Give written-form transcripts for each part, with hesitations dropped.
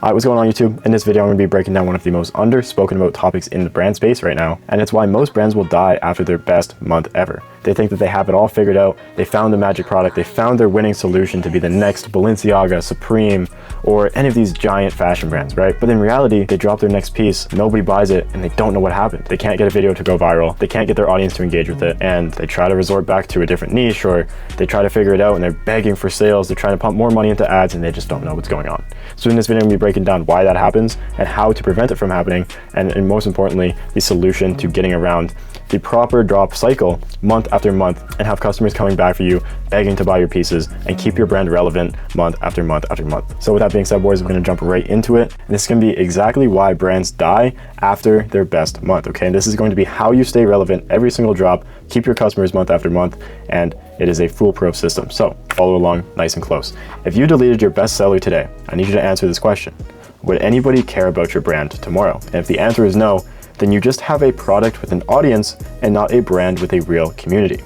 Hi, what's going on YouTube? In this video, I'm going to be breaking down one of the most underspoken about topics in the brand space right now, and it's why most brands will die after their best month ever. They think that they have it all figured out, they found the magic product, they found their winning solution to be the next Balenciaga, Supreme, or any of these giant fashion brands, right? But in reality, they drop their next piece, nobody buys it, and they don't know what happened. They can't get a video to go viral, they can't get their audience to engage with it, and they try to resort back to a different niche, or they try to figure it out and they're begging for sales, they're trying to pump more money into ads, and they just don't know what's going on. So in this video, I'm going to be breaking down why that happens and how to prevent it from happening, and most importantly, the solution to getting around the proper drop cycle month after month and have customers coming back for you, begging to buy your pieces, and keep your brand relevant month after month after month. So with that being said, boys, we're going to jump right into it. And this is going to be exactly why brands die after their best month, okay? And this is going to be how you stay relevant every single drop, keep your customers month after month, and it is a foolproof system. So follow along nice and close. If you deleted your best seller today, I need you to answer this question. Would anybody care about your brand tomorrow? And if the answer is no, then you just have a product with an audience and not a brand with a real community.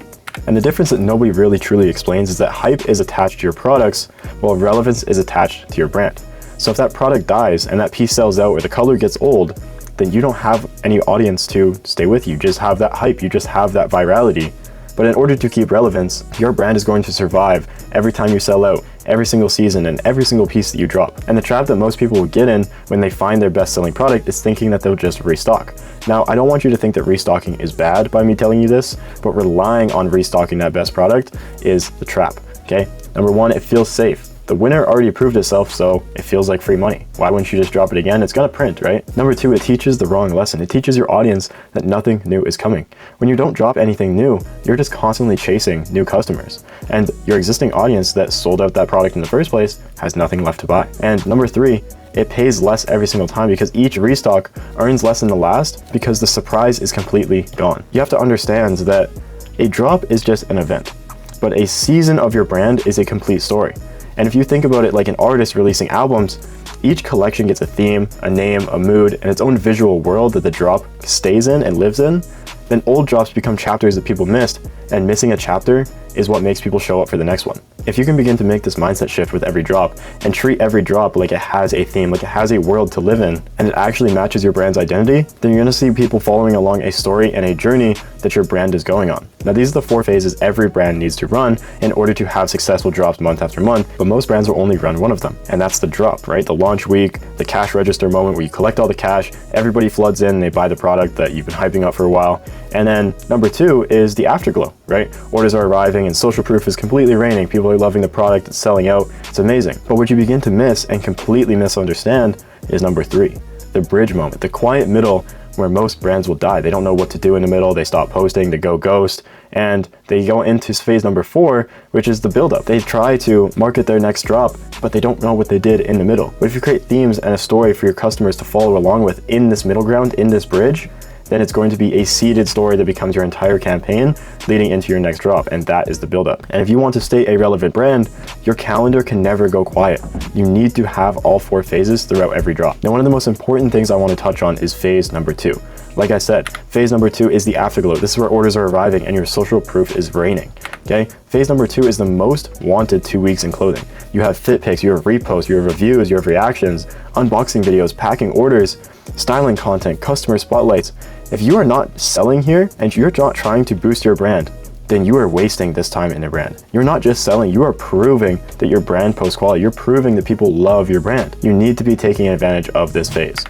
And the difference that nobody really truly explains is that hype is attached to your products while relevance is attached to your brand. So if that product dies and that piece sells out or the color gets old, then you don't have any audience to stay with you. You just have that hype, you just have that virality. But in order to keep relevance, your brand is going to survive every time you sell out, every single season, and every single piece that you drop. And the trap that most people will get in when they find their best-selling product is thinking that they'll just restock. Now, I don't want you to think that restocking is bad by me telling you this, but relying on restocking that best product is the trap, okay? Number one, it feels safe. The winner already proved itself, so it feels like free money. Why wouldn't you just drop it again? It's gonna print, right? Number two, it teaches the wrong lesson. It teaches your audience that nothing new is coming. When you don't drop anything new, you're just constantly chasing new customers. And your existing audience that sold out that product in the first place has nothing left to buy. And number three, it pays less every single time because each restock earns less than the last because the surprise is completely gone. You have to understand that a drop is just an event, but a season of your brand is a complete story. And if you think about it like an artist releasing albums, each collection gets a theme, a name, a mood, and its own visual world that the drop stays in and lives in. Then old drops become chapters that people missed, and missing a chapter is what makes people show up for the next one. If you can begin to make this mindset shift with every drop and treat every drop like it has a theme, like it has a world to live in, and it actually matches your brand's identity, then you're gonna see people following along a story and a journey that your brand is going on. Now, these are the 4 phases every brand needs to run in order to have successful drops month after month, but most brands will only run one of them, and that's the drop, right? The launch week, the cash register moment where you collect all the cash, everybody floods in, they buy the product that you've been hyping up for a while. And then number 2 is the afterglow, right? Orders are arriving and social proof is completely raining. People are loving the product, it's selling out, it's amazing. But what you begin to miss and completely misunderstand is number 3, the bridge moment, the quiet middle where most brands will die. They don't know what to do in the middle, they stop posting, they go ghost, and they go into phase number 4, which is the buildup. They try to market their next drop, but they don't know what they did in the middle. But if you create themes and a story for your customers to follow along with in this middle ground, in this bridge, then it's going to be a seeded story that becomes your entire campaign leading into your next drop, and that is the buildup. And if you want to stay a relevant brand, your calendar can never go quiet. You need to have all 4 phases throughout every drop. Now, one of the most important things I want to touch on is phase number 2. Like I said, phase number 2 is the afterglow. This is where orders are arriving and your social proof is raining, okay? Phase number 2 is the most wanted 2 weeks in clothing. You have fit pics, you have reposts, you have reviews, you have reactions, unboxing videos, packing orders, styling content, customer spotlights. If you are not selling here and you're not trying to boost your brand, then you are wasting this time in a brand. You're not just selling, you are proving that your brand posts quality. You're proving that people love your brand. You need to be taking advantage of this phase.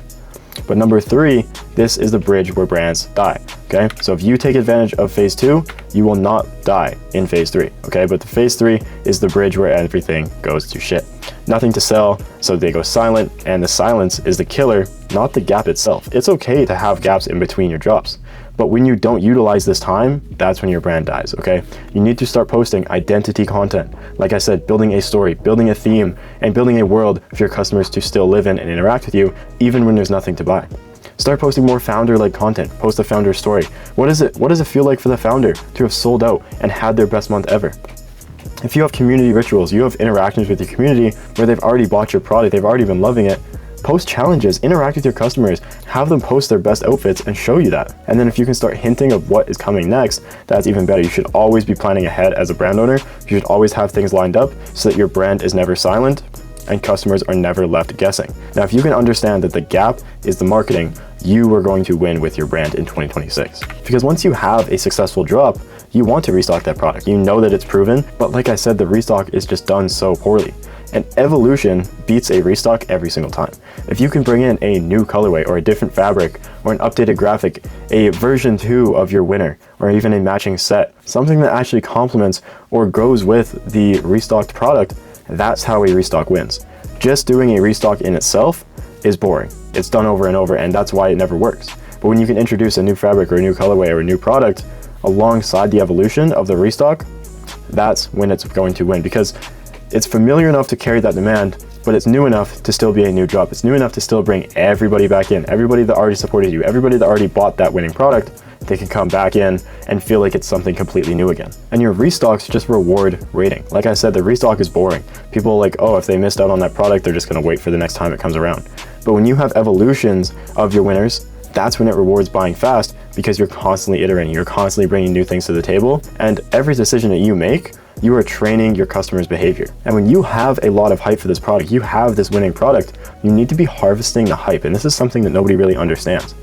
But number 3, this is the bridge where brands die, okay? So if you take advantage of phase 2, you will not die in phase 3, okay? But the phase 3 is the bridge where everything goes to shit. Nothing to sell, so they go silent, and the silence is the killer, not the gap itself. It's okay to have gaps in between your drops, but when you don't utilize this time, that's when your brand dies, okay? You need to start posting identity content. Like I said, building a story, building a theme, and building a world for your customers to still live in and interact with you, even when there's nothing to buy. Start posting more founder-led content. Post a founder story. What does it feel like for the founder to have sold out and had their best month ever? If you have community rituals, you have interactions with your community where they've already bought your product, they've already been loving it, post challenges, interact with your customers, have them post their best outfits and show you that. And then if you can start hinting of what is coming next, that's even better. You should always be planning ahead as a brand owner. You should always have things lined up so that your brand is never silent and customers are never left guessing. Now, if you can understand that the gap is the marketing, you are going to win with your brand in 2026. Because once you have a successful drop, you want to restock that product. You know that it's proven, but like I said, the restock is just done so poorly. And evolution beats a restock every single time. If you can bring in a new colorway or a different fabric or an updated graphic, a version 2 of your winner, or even a matching set, something that actually complements or goes with the restocked product, that's how a restock wins. Just doing a restock in itself is boring. It's done over and over, and that's why it never works. But when you can introduce a new fabric or a new colorway or a new product alongside the evolution of the restock, that's when it's going to win, because it's familiar enough to carry that demand, but it's new enough to still be a new drop. It's new enough to still bring everybody back in. Everybody that already supported you, everybody that already bought that winning product, they can come back in and feel like it's something completely new again. And your restocks just reward rating. Like I said, the restock is boring. People are like, oh, if they missed out on that product, they're just gonna wait for the next time it comes around. But when you have evolutions of your winners, that's when it rewards buying fast, because you're constantly iterating, you're constantly bringing new things to the table, and every decision that you make, you are training your customers' behavior. And when you have a lot of hype for this product, you have this winning product, you need to be harvesting the hype. And this is something that nobody really understands.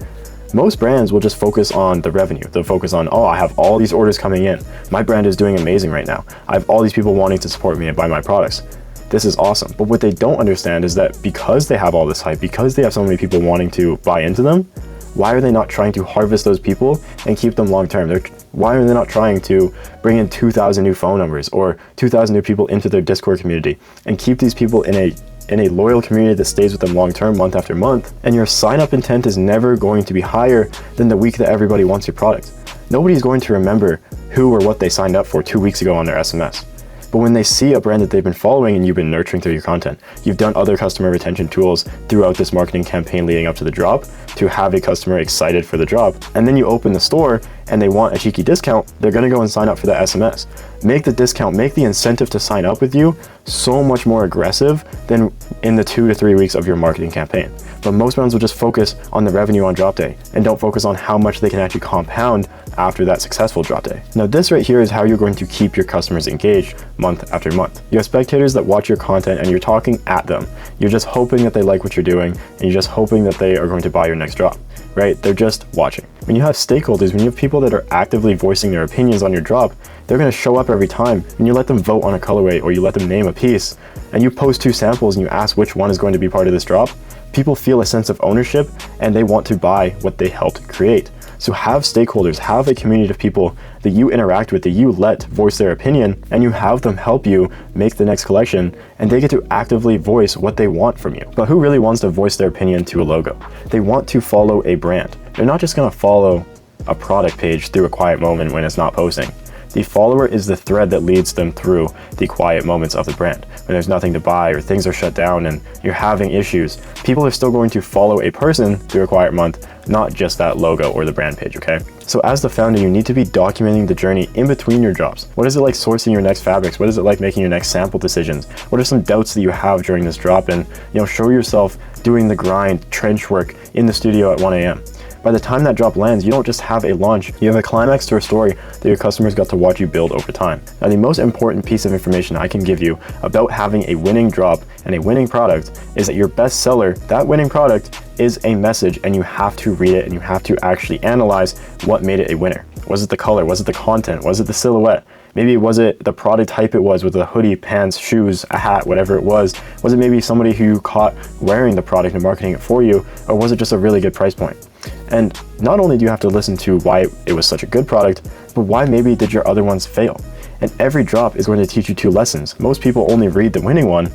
Most brands will just focus on the revenue. They'll focus on, oh, I have all these orders coming in. My brand is doing amazing right now. I have all these people wanting to support me and buy my products. This is awesome. But what they don't understand is that because they have all this hype, because they have so many people wanting to buy into them, why are they not trying to harvest those people and keep them long term? Why are they not trying to bring in 2,000 new phone numbers or 2,000 new people into their Discord community and keep these people in a loyal community that stays with them long term, month after month? And your sign up intent is never going to be higher than the week that everybody wants your product. Nobody's going to remember who or what they signed up for 2 weeks ago on their SMS. But when they see a brand that they've been following and you've been nurturing through your content, you've done other customer retention tools throughout this marketing campaign leading up to the drop to have a customer excited for the drop, and then you open the store and they want a cheeky discount, they're gonna go and sign up for that SMS. Make the discount, make the incentive to sign up with you so much more aggressive than in the 2 to 3 weeks of your marketing campaign. But most brands will just focus on the revenue on drop day and don't focus on how much they can actually compound after that successful drop day. Now, this right here is how you're going to keep your customers engaged month after month. You have spectators that watch your content and you're talking at them. You're just hoping that they like what you're doing and you're just hoping that they are going to buy your next drop, right? They're just watching. When you have stakeholders, when you have people that are actively voicing their opinions on your drop, they're going to show up every time, and you let them vote on a colorway or you let them name a piece and you post 2 samples and you ask which one is going to be part of this drop. People feel a sense of ownership and they want to buy what they helped create. So have stakeholders, have a community of people that you interact with, that you let voice their opinion, and you have them help you make the next collection, and they get to actively voice what they want from you. But who really wants to voice their opinion to a logo? They want to follow a brand. They're not just gonna follow a product page through a quiet moment when it's not posting. The follower is the thread that leads them through the quiet moments of the brand. When there's nothing to buy or things are shut down and you're having issues, people are still going to follow a person through a quiet month, not just that logo or the brand page, okay? So as the founder, you need to be documenting the journey in between your drops. What is it like sourcing your next fabrics? What is it like making your next sample decisions? What are some doubts that you have during this drop? And show yourself doing the grind, trench work in the studio at 1 a.m. By the time that drop lands, you don't just have a launch, you have a climax to a story that your customers got to watch you build over time. Now, the most important piece of information I can give you about having a winning drop and a winning product is that your best seller, that winning product, is a message, and you have to read it and you have to actually analyze what made it a winner. Was it the color? Was it the content? Was it the silhouette? Maybe was it the product type it was with a hoodie, pants, shoes, a hat, whatever it was? Was it maybe somebody who you caught wearing the product and marketing it for you? Or was it just a really good price point? And not only do you have to listen to why it was such a good product, but why maybe did your other ones fail? And every drop is going to teach you 2 lessons. Most people only read the winning one,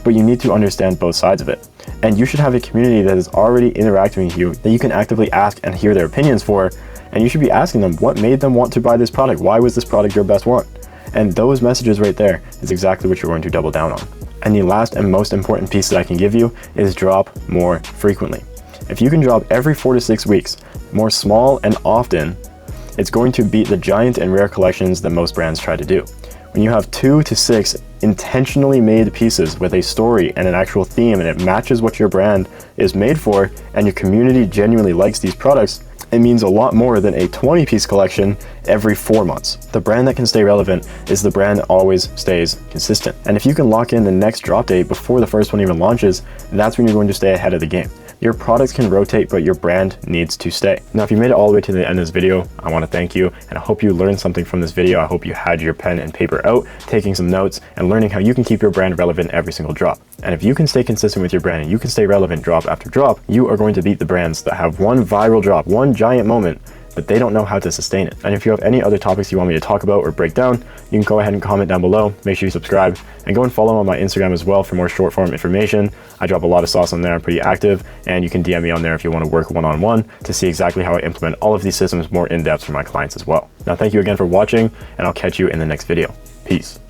but you need to understand both sides of it. And you should have a community that is already interacting with you that you can actively ask and hear their opinions for. And you should be asking them what made them want to buy this product. Why was this product your best one? And those messages right there is exactly what you're going to double down on. And the last and most important piece that I can give you is drop more frequently. If you can drop every 4 to 6 weeks, more small and often, it's going to beat the giant and rare collections that most brands try to do. When you have 2 to 6 intentionally made pieces with a story and an actual theme, and it matches what your brand is made for, and your community genuinely likes these products, It means a lot more than a 20-piece collection every 4 months. The brand that can stay relevant is the brand that always stays consistent. And if you can lock in the next drop date before the first one even launches, that's when you're going to stay ahead of the game. Your products can rotate, but your brand needs to stay. Now, if you made it all the way to the end of this video, I want to thank you, and I hope you learned something from this video. I hope you had your pen and paper out, taking some notes, and learning how you can keep your brand relevant every single drop. And if you can stay consistent with your brand and you can stay relevant drop after drop, you are going to beat the brands that have one viral drop, one giant moment, but they don't know how to sustain it. And if you have any other topics you want me to talk about or break down, you can go ahead and comment down below. Make sure you subscribe and go and follow on my Instagram as well for more short form information. I drop a lot of sauce on there. I'm pretty active, and you can DM me on there if you want to work one-on-one to see exactly how I implement all of these systems more in depth for my clients as well. Now, thank you again for watching, and I'll catch you in the next video. Peace.